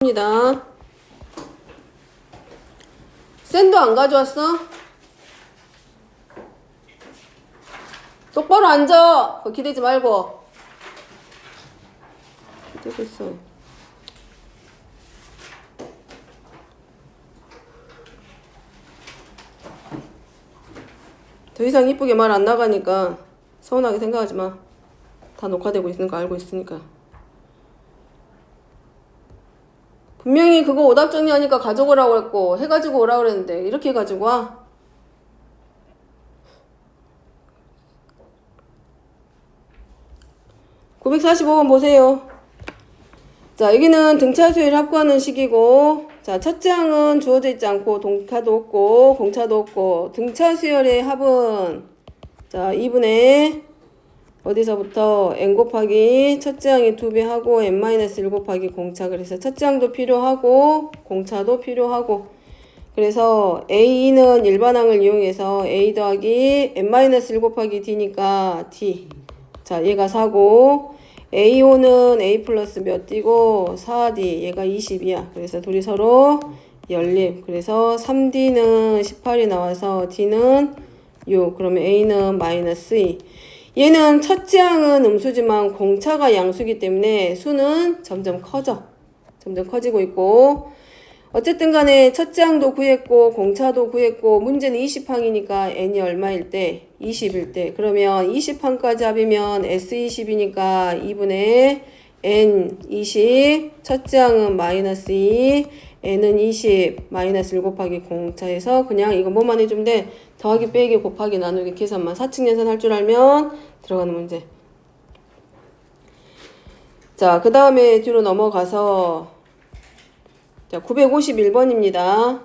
입니다. 샌도 안 가져왔어? 똑바로 앉아. 그거 기대지 말고. 기대고 있어. 더 이상 이쁘게 말 안 나가니까 서운하게 생각하지 마. 다 녹화되고 있는 거 알고 있으니까. 분명히 그거 오답 정리하니까 가져오라고 했고 해가지고 오라고 그랬는데 이렇게 해가지고 와. (945번) 보세요. 자, 여기는 등차 수열 합구하는 식이고, 자, 첫째 항은 주어져 있지 않고 동차도 없고 공차도 없고, 등차 수열의 합은 자 2분의 어디서부터 n 곱하기 첫째 항의 2배 하고 n-1 곱하기 공차. 그래서 첫째 항도 필요하고 공차도 필요하고, 그래서 a는 일반항을 이용해서 a 더하기 n-1 곱하기 d니까 d. 자, 얘가 4고 a5는 a 플러스 몇 d고 4d, 얘가 20이야. 그래서 둘이 서로 연립. 그래서 3d는 18이 나와서 d는 6. 그러면 a는 마이너스 2. 얘는 첫째 항은 음수지만 공차가 양수기 때문에 수는 점점 커져. 점점 커지고 있고, 어쨌든 간에 첫째 항도 구했고 공차도 구했고 문제는 20항이니까 n이 얼마일 때? 20일 때. 그러면 20항까지 합이면 S20이니까 2분의 N20, 첫째 항은 마이너스 2, N은 20, 마이너스 1 곱하기 공차에서 그냥 이거 뭐만 해주면 돼? 더하기 빼기 곱하기 나누기 계산만. 4층 연산 할 줄 알면 들어가는 문제. 자, 그 다음에 뒤로 넘어가서 자, 951번입니다.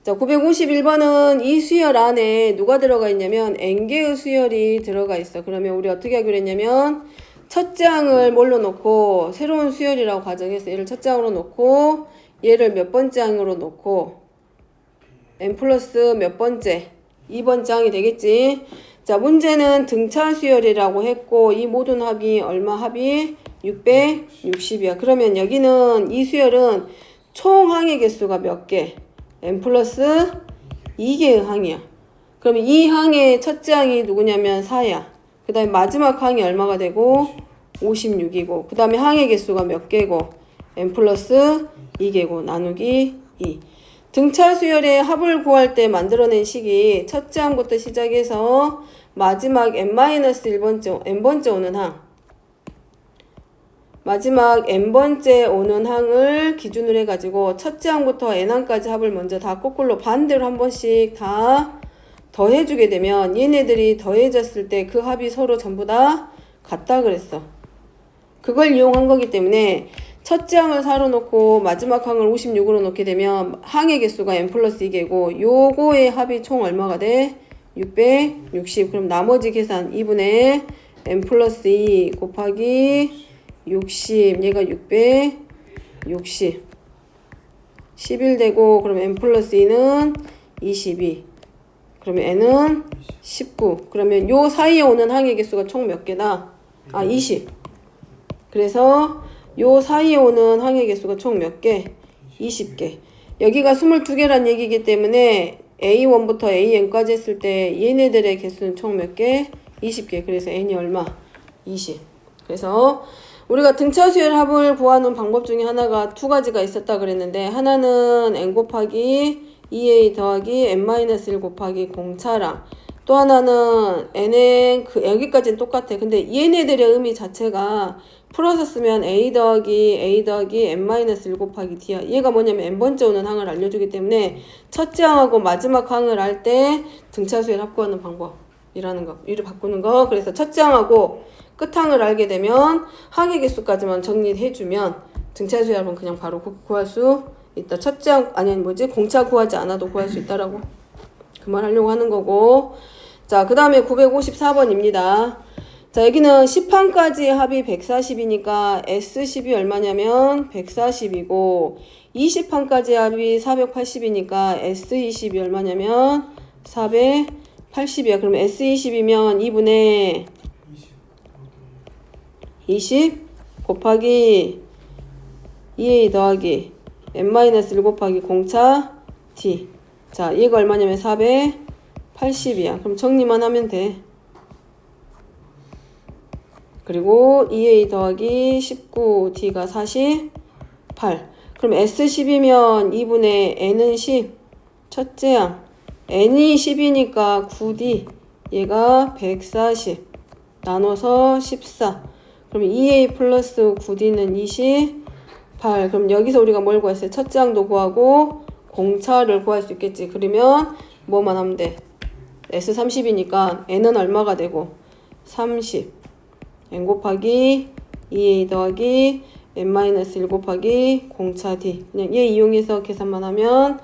자, 951번은 이 수열 안에 누가 들어가 있냐면 n개의 수열이 들어가 있어. 그러면 우리 어떻게 하기로 했냐면 첫째 항을 뭘로 놓고 새로운 수열이라고 가정해서 얘를 첫째 항으로 놓고 얘를 몇 번째 항으로 놓고 n 플러스 몇 번째? 2번째 항이 되겠지. 자, 문제는 등차 수열이라고 했고 이 모든 합이 얼마 합이? 660이야. 그러면 여기는 이 수열은 총 항의 개수가 몇 개? n 플러스 2개의 항이야. 그러면 이 항의 첫째 항이 누구냐면 4야. 그 다음에 마지막 항이 얼마가 되고 56이고, 그 다음에 항의 개수가 몇 개고 n 플러스 2개고 나누기 2. 등차 수열의 합을 구할 때 만들어낸 식이 첫째 항부터 시작해서 마지막 n-1번째, n번째 오는 항, 마지막 n번째 오는 항을 기준으로 해가지고 첫째 항부터 n항까지 합을 먼저 다 거꾸로 반대로 한 번씩 다 더해주게 되면 얘네들이 더해졌을 때 그 합이 서로 전부 다 같다 그랬어. 그걸 이용한 거기 때문에 첫째 항을 4로 놓고 마지막 항을 56으로 놓게 되면 항의 개수가 n 플러스 2개고 요거의 합이 총 얼마가 돼? 660. 그럼 나머지 계산 2분의 n 플러스 2 곱하기 60, 얘가 660 11 되고, 그러면 n 플러스 2는 22, 그러면 n은 19. 그러면 요 사이에 오는 항의 개수가 총 몇 개다? 20. 그래서 요 사이에 오는 항의 개수가 총 몇 개? 20개. 여기가 22개란 얘기이기 때문에 A1부터 AN까지 했을 때 얘네들의 개수는 총 몇 개? 20개. 그래서 n이 얼마? 20. 그래서 우리가 등차 수열 합을 구하는 방법 중에 하나가 두 가지가 있었다 그랬는데, 하나는 n 곱하기 2a 더하기 n-1 곱하기 공차랑, 또 하나는 n은 여기까지는 똑같아. 근데 얘네들의 의미 자체가 풀어서 쓰면 a 더하기 n-1 곱하기 d야. 얘가 뭐냐면 n번째 오는 항을 알려주기 때문에 첫째 항하고 마지막 항을 할 때 등차 수열 합구하는 방법이라는 거, 이를 바꾸는 거. 그래서 첫째 항하고 끝항을 알게 되면 항의 개수까지만 정리해주면 등차 수열은 그냥 바로 구할 수 있다. 첫째 항, 공차 구하지 않아도 구할 수 있다라고 그 말 하려고 하는 거고. 자, 그 다음에 954번입니다. 자, 여기는 10항까지의 합이 140이니까 S10이 얼마냐면 140이고, 20항까지의 합이 480이니까 S20이 얼마냐면 480이야. 그러면 S20이면 2분의 20 곱하기 2a 더하기 n-1 곱하기 공차 d. 자, 얘가 얼마냐면 480이야. 그럼 정리만 하면 돼. 그리고 2a 더하기 19d가 48. 그럼 S10이면 2분의 n은 10. 첫째 항. n이 10이니까 9d. 얘가 140. 나눠서 14. 그럼 2a 플러스 9d는 28. 그럼 여기서 우리가 뭘 구했어요? 첫째 항도 구하고 공차를 구할 수 있겠지. 그러면 뭐만 하면 돼? S30이니까 n은 얼마가 되고? 30. n 곱하기 2a 더하기 n-1 곱하기 공차 d. 그냥 얘 이용해서 계산만 하면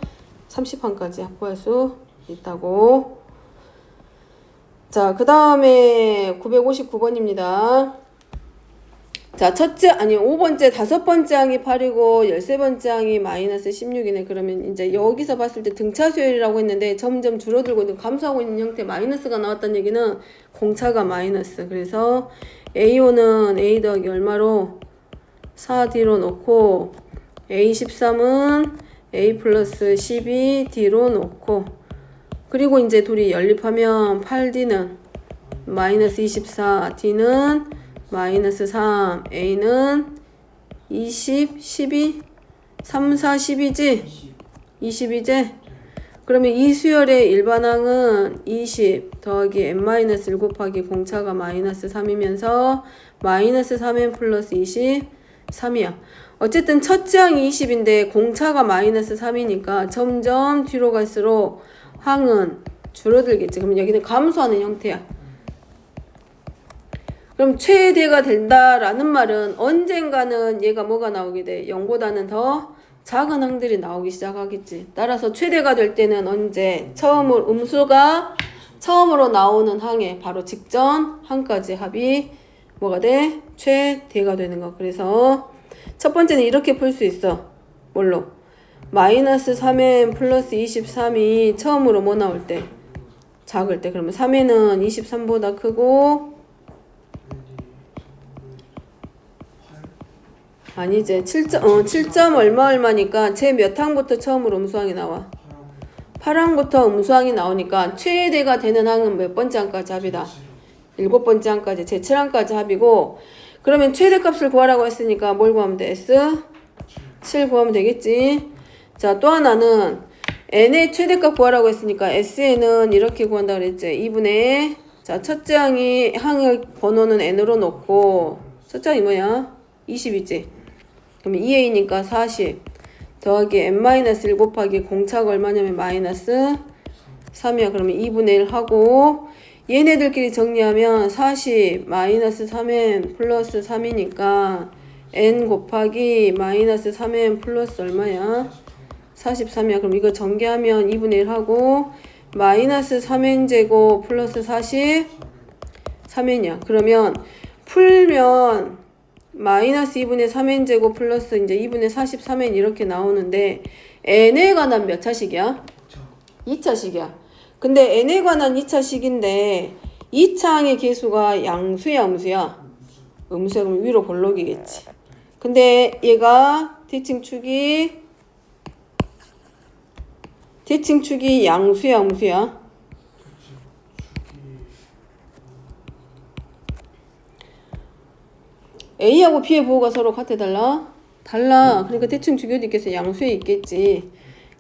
30항까지 확보할 수 있다고. 자, 그 다음에 959번입니다. 자, 5번째, 5번째 항이 8이고 13번째 항이 마이너스 16이네. 그러면 이제 여기서 봤을 때 등차 수열이라고 했는데 점점 줄어들고 있는 감소하고 있는 형태 마이너스가 나왔다는 얘기는 공차가 마이너스. 그래서 A5는 A 더하기 얼마로? 4D로 놓고 A13은 A 플러스 12D로 놓고 그리고 이제 둘이 연립하면 8D는 마이너스 24, D는 마이너스 3, A는 20, 12, 3, 4, 10이지? 20이지? 그러면 이 수열의 일반항은 20 더하기 n-1 곱하기 공차가 마이너스 3이면서 마이너스 3n 플러스 23이야. 어쨌든 첫째 항이 20인데 공차가 마이너스 3이니까 점점 뒤로 갈수록 항은 줄어들겠지. 그럼 여기는 감소하는 형태야. 그럼 최대가 된다라는 말은 언젠가는 얘가 뭐가 나오게 돼? 0보다는 더 작은 항들이 나오기 시작하겠지. 따라서 최대가 될 때는 언제? 음수가 처음으로 나오는 항에 바로 직전 항까지 합이 뭐가 돼? 최대가 되는 거. 그래서 첫 번째는 이렇게 풀 수 있어. 뭘로? 마이너스 3n 플러스 23이 처음으로 뭐 나올 때? 작을 때. 그러면 3n은 23보다 크고 아니지. 7점 얼마니까 제 몇 항부터 처음으로 음수항이 나와? 8항부터 음수항이 나오니까 최대가 되는 항은 몇 번째 항까지 합이다? 7번째 항까지, 제 7항까지 합이고 그러면 최대값을 구하라고 했으니까 뭘 구하면 돼? S7 구하면 되겠지. 자, 또 하나는 n의 최대값 구하라고 했으니까 SN은 이렇게 구한다 그랬지. 2분의 자, 첫째 항의 번호는 n으로 놓고 첫째 항이 뭐야? 20이지. 그럼 2a니까 40 더하기 n-1 곱하기 공차가 얼마냐면 마이너스 3이야. 그러면 2분의 1 하고 얘네들끼리 정리하면 40 마이너스 3n 플러스 3이니까 n 곱하기 마이너스 3n 플러스 얼마야? 43이야. 그럼 이거 전개하면 2분의 1 하고 마이너스 3n 제곱 플러스 43n이야. 그러면 풀면 마이너스 2분의 3n 제곱 플러스 이제 2분의 43n 이렇게 나오는데 n에 관한 몇 차식이야? 2차식이야. 근데 n에 관한 2차식인데 2차항의 개수가 양수야 음수야? 음수야. 그럼 위로 볼록이겠지. 근데 얘가 대칭축이 양수야 음수야? A하고 B의 부호가 서로 같아 달라? 달라. 그러니까 대충 주교도 있겠어. 양수에 있겠지.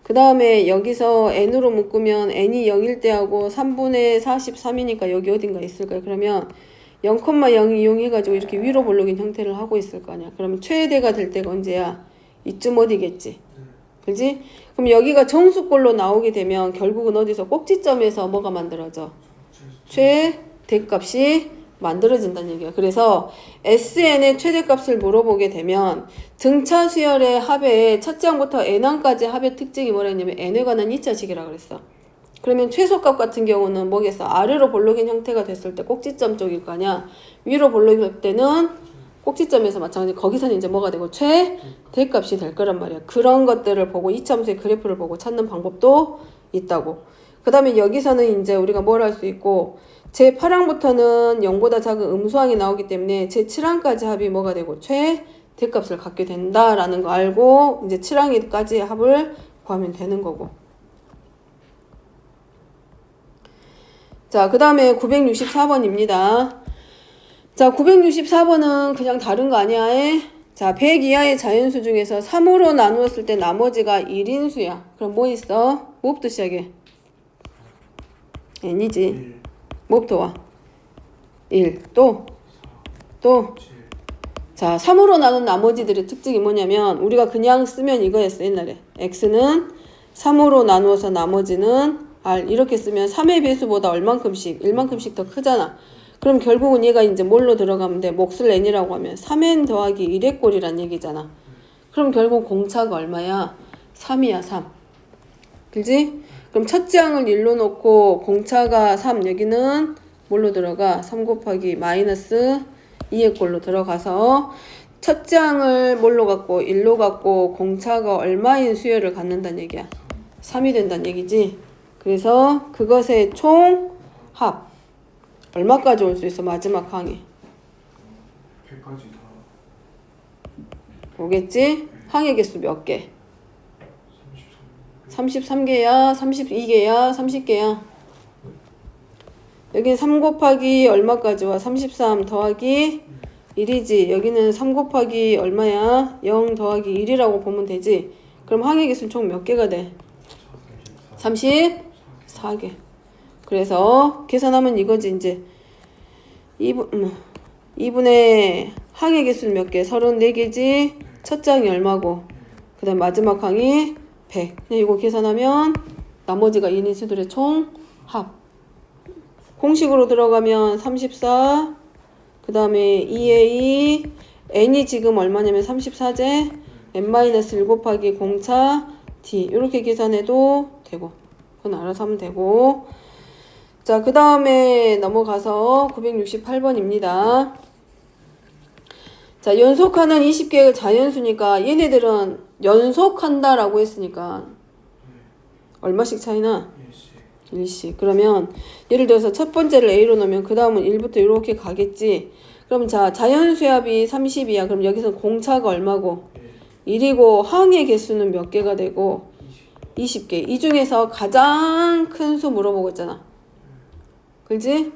그 다음에 여기서 n으로 묶으면 n이 0일 때하고 3분의 43이니까 여기 어딘가 있을 거야. 그러면 0,0 이용해가지고 이렇게 위로 볼록인 형태를 하고 있을 거 아니야. 그러면 최대가 될 때가 언제야? 이쯤 어디겠지? 그지? 그럼 여기가 정수꼴로 나오게 되면 결국은 어디서 꼭지점에서 뭐가 만들어져? 최대값이 만들어진다는 얘기야. 그래서 SN의 최대값을 물어보게 되면 등차 수열의 합의 첫째 항부터 n항까지 합의 특징이 뭐라 했냐면 n에 관한 2차식이라고 그랬어. 그러면 최소값 같은 경우는 뭐겠어? 아래로 볼록인 형태가 됐을 때 꼭지점 쪽일 거 아니야. 위로 볼록일 때는 꼭지점에서 마찬가지. 거기서는 이제 뭐가 되고 최대값이 될 거란 말이야. 그런 것들을 보고 이차함수의 그래프를 보고 찾는 방법도 있다고. 그 다음에 여기서는 이제 우리가 뭘 할 수 있고 제8항부터는 0보다 작은 음수항이 나오기 때문에 제7항까지 합이 뭐가 되고 최대값이 대값을 갖게 된다라는 거 알고 이제 7항까지의 합을 구하면 되는 거고. 자, 그 다음에 964번입니다. 자, 964번은 그냥 다른 거 아니야. 자, 100 이하의 자연수 중에서 3으로 나누었을 때 나머지가 1인수야. 그럼 뭐 있어? 뭐부터 시작해? n이지. 뭐부터 와? 1. 또. 자, 3으로 나눈 나머지들의 특징이 뭐냐면 우리가 그냥 쓰면 이거였어, 옛날에. x는 3으로 나누어서 나머지는 r. 이렇게 쓰면 3의 배수보다 얼만큼씩, 1만큼씩 더 크잖아. 그럼 결국은 얘가 이제 뭘로 들어가면 돼? 몫을 n이라고 하면 3n 더하기 1의 꼴이란 얘기잖아. 그럼 결국 공차가 얼마야? 3이야, 3. 그지? 그럼 첫째 항을 1로 놓고 공차가 3, 여기는 뭘로 들어가? 3 곱하기 마이너스 2의 꼴로 들어가서 첫째 항을 뭘로 갖고 1로 갖고 공차가 얼마인 수열을 갖는다는 얘기야. 3이 된다는 얘기지. 그래서 그것의 총 합 얼마까지 올 수 있어? 마지막 항이 100까지 다 오겠지? 항의 개수 몇 개? 33개야? 32개야? 30개야? 여기는 3 곱하기 얼마까지 와? 33 더하기 1이지. 여기는 3 곱하기 얼마야? 0 더하기 1이라고 보면 되지. 그럼 항의 개수는 총 몇 개가 돼? 34개. 그래서 계산하면 이거지 이제 2분의 항의 개수는 몇 개? 34개지. 첫째 항이 얼마고 그 다음 마지막 항이 100. 그냥 이거 계산하면 나머지가 인인수들의 총 합. 공식으로 들어가면 34, 그 다음에 2에 2, n이 지금 얼마냐면 34제, n-1 곱하기 공차 d. 이렇게 계산해도 되고, 그건 알아서 하면 되고. 자, 그 다음에 넘어가서 968번입니다. 자, 연속하는 20개의 자연수니까 얘네들은 연속한다라고 했으니까 얼마씩 차이나? 1씩. 그러면 예를 들어서 첫 번째를 A로 넣으면 그 다음은 1부터 이렇게 가겠지. 그럼 자, 자연수의 합이 30이야. 그럼 여기서 공차가 얼마고? 1이고 항의 개수는 몇 개가 되고? 20개. 이 중에서 가장 큰 수 물어보고 있잖아. 그렇지?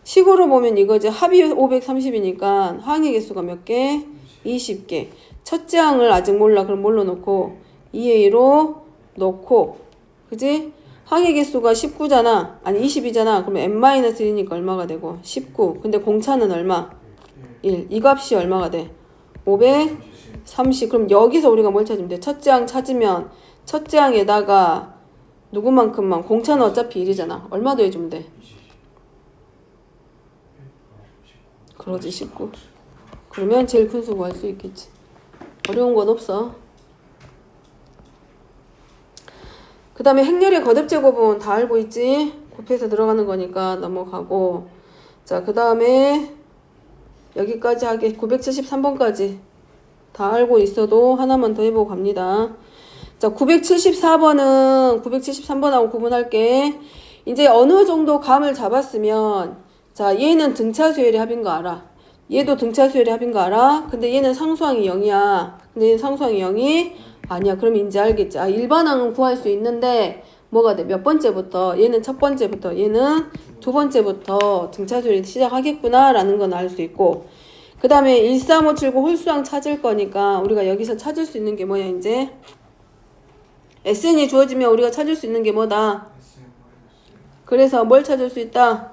식으로 보면 이거지. 합이 530이니까 항의 개수가 몇 개? 20개. 첫째 항을 아직 몰라. 그럼 뭘로 놓고? 2A로 놓고. 그지? 항의 개수가 19잖아. 아니 20이잖아. 그러면 n-1이니까 얼마가 되고? 19. 근데 공차는 얼마? 1. 이 값이 얼마가 돼? 530. 그럼 여기서 우리가 뭘 찾으면 돼? 첫째 항 찾으면 첫째 항에다가 누구만큼만? 공차는 어차피 1이잖아. 얼마 더해주면 돼? 그러지 19. 그러면 제일 큰 수 구할 수 있겠지. 어려운 건 없어. 그 다음에 행렬의 거듭 제곱은 다 알고 있지? 곱해서 들어가는 거니까 넘어가고. 자, 그 다음에 여기까지 하게 973번까지 다 알고 있어도 하나만 더 해보고 갑니다. 자, 974번은 973번하고 구분할게. 이제 어느 정도 감을 잡았으면 자, 얘는 등차 수열의 합인 거 알아. 얘도 등차 수열의 합인 거 알아. 근데 얘는 상수항이 0이야. 근데 얘는 상수항이 0이 아니야. 그럼 이제 알겠지. 아, 일반항은 구할 수 있는데 뭐가 돼? 몇 번째부터? 얘는 첫 번째부터, 얘는 두 번째부터 등차 수열이 시작하겠구나 라는 건 알 수 있고, 그 다음에 13579 홀수항 찾을 거니까 우리가 여기서 찾을 수 있는 게 뭐야 이제? SN이 주어지면 우리가 찾을 수 있는 게 뭐다? 그래서 뭘 찾을 수 있다?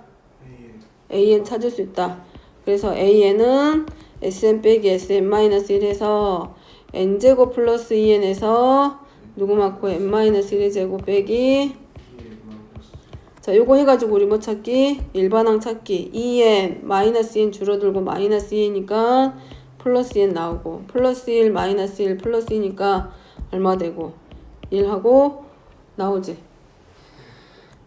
AN 찾을 수 있다. 그래서 AN은 SN 빼기 SN-1 해서 n제곱 플러스 2n에서 누구 맞고 n-1의 제곱 빼기. 자, 요거 해가지고 우리 뭐 찾기? 일반항 찾기. 2n 마이너스 2n 줄어들고 마이너스 2니까 플러스 2n 나오고, 플러스 1 마이너스 1 플러스 2니까 얼마 되고 1하고 나오지.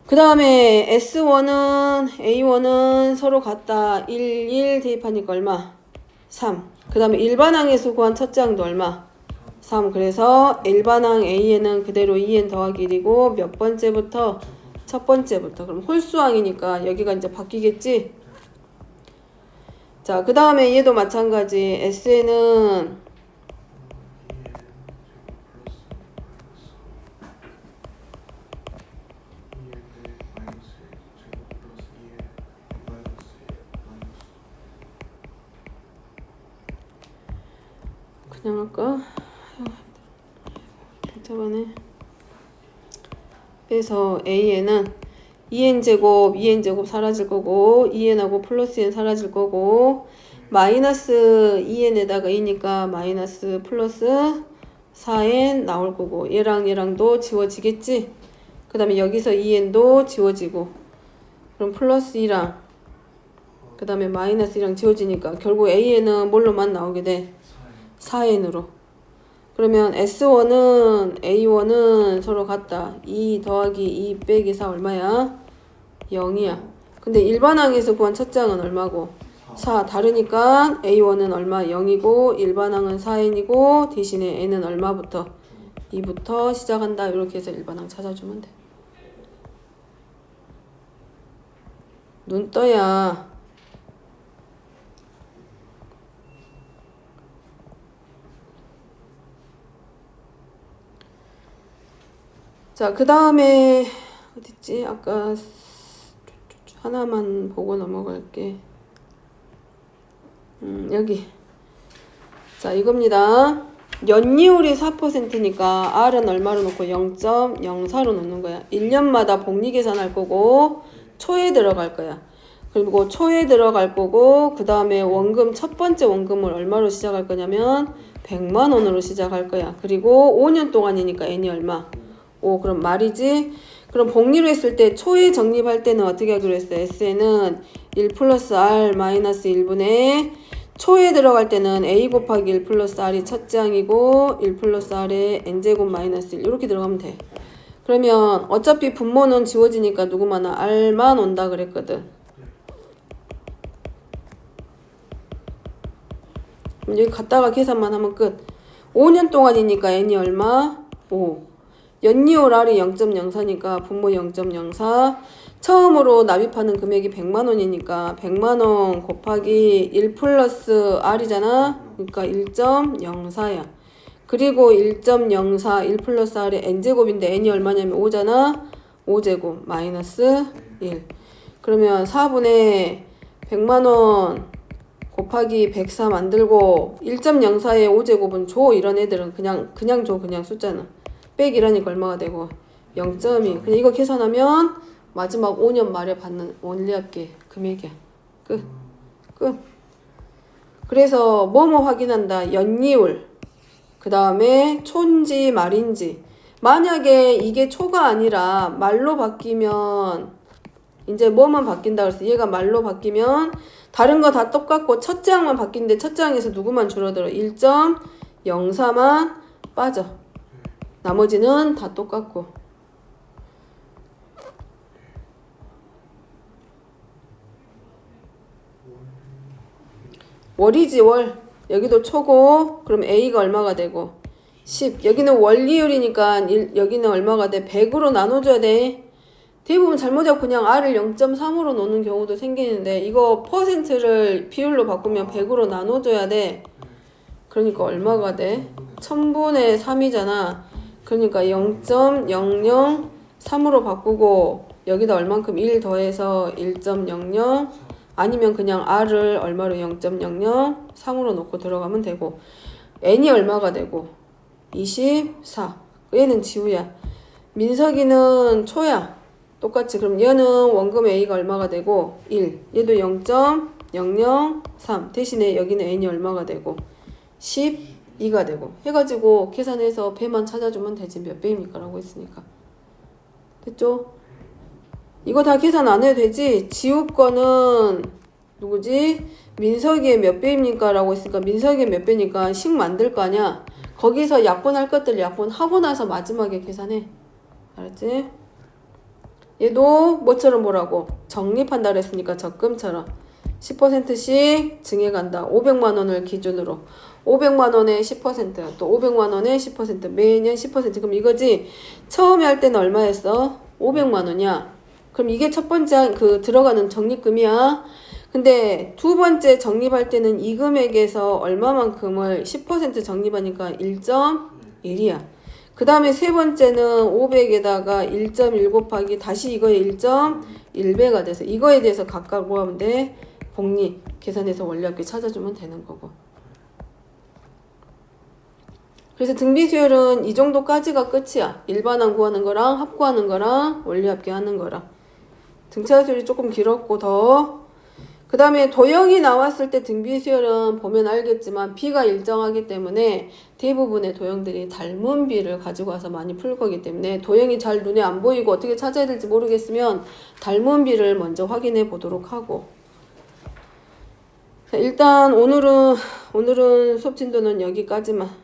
그 다음에 S1은 A1은 서로 같다. 1, 1 대입하니까 얼마? 3. 그 다음에 일반항에서 구한 첫째 항도 얼마? 3. 그래서 일반항 A에는 그대로 2n 더하기 1이고 몇 번째부터? 첫 번째부터. 그럼 홀수항이니까 여기가 이제 바뀌겠지? 자, 그 다음에 얘도 마찬가지. S에는 그냥 할까? 복잡하네. 그래서 a에는 2n제곱, 2n제곱 사라질 거고 2n하고 플러스 n 사라질 거고 마이너스 2n에다가 2니까 마이너스 플러스 4n 나올 거고 얘랑 얘랑도 지워지겠지? 그 다음에 여기서 2n도 지워지고 그럼 플러스 2랑 그 다음에 마이너스 2랑 지워지니까 결국 an은 뭘로만 나오게 돼? 4n으로. 그러면 S1은 A1은 서로 같다. 2 더하기 2 빼기 4 얼마야? 0이야. 근데 일반항에서 구한 첫장은 얼마고? 4. 다르니까 A1은 얼마? 0이고 일반항은 4n이고 대신에 n은 얼마부터? 2부터 시작한다. 이렇게 해서 일반항 찾아주면 돼. 눈 떠야 자, 그 다음에 어딨지? 아까 하나만 보고 넘어갈게. 여기. 자, 이겁니다. 연이율이 4%니까 R은 얼마로 놓고 0.04로 놓는 거야. 1년마다 복리 계산할 거고 초에 들어갈 거야. 그리고 초에 들어갈 거고 그 다음에 원금 첫 번째 원금을 얼마로 시작할 거냐면 100만 원으로 시작할 거야. 그리고 5년 동안이니까 N이 얼마? 5. 그럼 말이지. 그럼 복리로 했을 때 초에 적립할 때는 어떻게 하기로 했어? S에는 1 플러스 R 마이너스 1분의 초에 들어갈 때는 A 곱하기 1 플러스 R이 첫째 항이고 1 플러스 R에 N제곱 마이너스 1 이렇게 들어가면 돼. 그러면 어차피 분모는 지워지니까 누구만 와? R만 온다 그랬거든. 그럼 여기 갔다가 계산만 하면 끝. 5년 동안이니까 N이 얼마? 5. 연이율 R이 0.04니까 분모 0.04. 처음으로 납입하는 금액이 100만 원이니까 100만 원 곱하기 1 플러스 R이잖아. 그러니까 1.04야. 그리고 1.04 1 플러스 R의 N제곱인데 N이 얼마냐면 5잖아. 5제곱 마이너스 1. 그러면 4분의 100만 원 곱하기 104 만들고 1.04의 5제곱은 줘. 이런 애들은 그냥 줘. 그냥 숫자는. 빼기 이러니까 얼마가 되고 0.2. 그냥 이거 계산하면 마지막 5년 말에 받는 원리합계 금액이야. 끝. 그래서 뭐뭐 확인한다. 연이율. 그 다음에 초인지 말인지. 만약에 이게 초가 아니라 말로 바뀌면 이제 뭐만 바뀐다 그랬어. 얘가 말로 바뀌면 다른 거 다 똑같고 첫째 항만 바뀐데 첫째 항에서 누구만 줄어들어? 1.04만 빠져. 나머지는 다 똑같고. 월이지 월. 여기도 초고 그럼 A가 얼마가 되고 10. 여기는 원리율이니까 여기는 얼마가 돼? 100으로 나눠줘야 돼. 대부분 잘못하고 그냥 R을 0.3으로 놓는 경우도 생기는데 이거 퍼센트를 비율로 바꾸면 100으로 나눠줘야 돼. 그러니까 얼마가 돼? 1000분의 3이잖아. 그러니까 0.003으로 바꾸고 여기다 얼만큼 1 더해서 1.00 아니면 그냥 R을 얼마로 0.003으로 놓고 들어가면 되고 N이 얼마가 되고 24. 얘는 지우야. 민석이는 초야. 똑같이 그럼 얘는 원금 A가 얼마가 되고 1. 얘도 0.003 대신에 여기는 N이 얼마가 되고 12가 되고 해가지고 계산해서 배만 찾아주면 되지. 몇 배입니까? 라고 했으니까. 됐죠? 이거 다 계산 안 해도 되지. 지우 거는 누구지? 민석이의 몇 배입니까? 라고 했으니까 민석이의 몇 배니까 식 만들 거 아니야. 거기서 약분할 것들 약분하고 나서 마지막에 계산해. 알았지? 얘도 뭐처럼 보라고? 적립한다 그랬으니까 적금처럼 10%씩 증액한다. 500만 원을 기준으로 500만 원에 10%, 또 500만 원에 10%, 매년 10%. 그럼 이거지. 처음에 할 때는 얼마였어? 500만 원이야. 그럼 이게 첫 번째 들어가는 적립금이야. 근데 두 번째 적립할 때는 이 금액에서 얼마만큼을 10% 적립하니까 1.1이야. 그 다음에 세 번째는 500에다가 1.1 곱하기 다시 이거에 1.1배가 돼서 이거에 대해서 각각 뭐 하면 돼? 복리 계산해서 원리합계 찾아주면 되는 거고. 그래서 등비 수열은 이 정도까지가 끝이야. 일반항 구하는 거랑 합구하는 거랑 원리합계 하는 거랑. 등차 수열이 조금 길었고 더. 그 다음에 도형이 나왔을 때 등비 수열은 보면 알겠지만 비가 일정하기 때문에 대부분의 도형들이 닮은 비를 가지고 와서 많이 풀 거기 때문에 도형이 잘 눈에 안 보이고 어떻게 찾아야 될지 모르겠으면 닮은 비를 먼저 확인해 보도록 하고. 자, 일단 오늘은 수업 진도는 여기까지만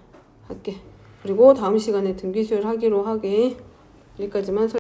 할게. 그리고 다음 시간에 등비 수열 하기로 하게. 여기까지만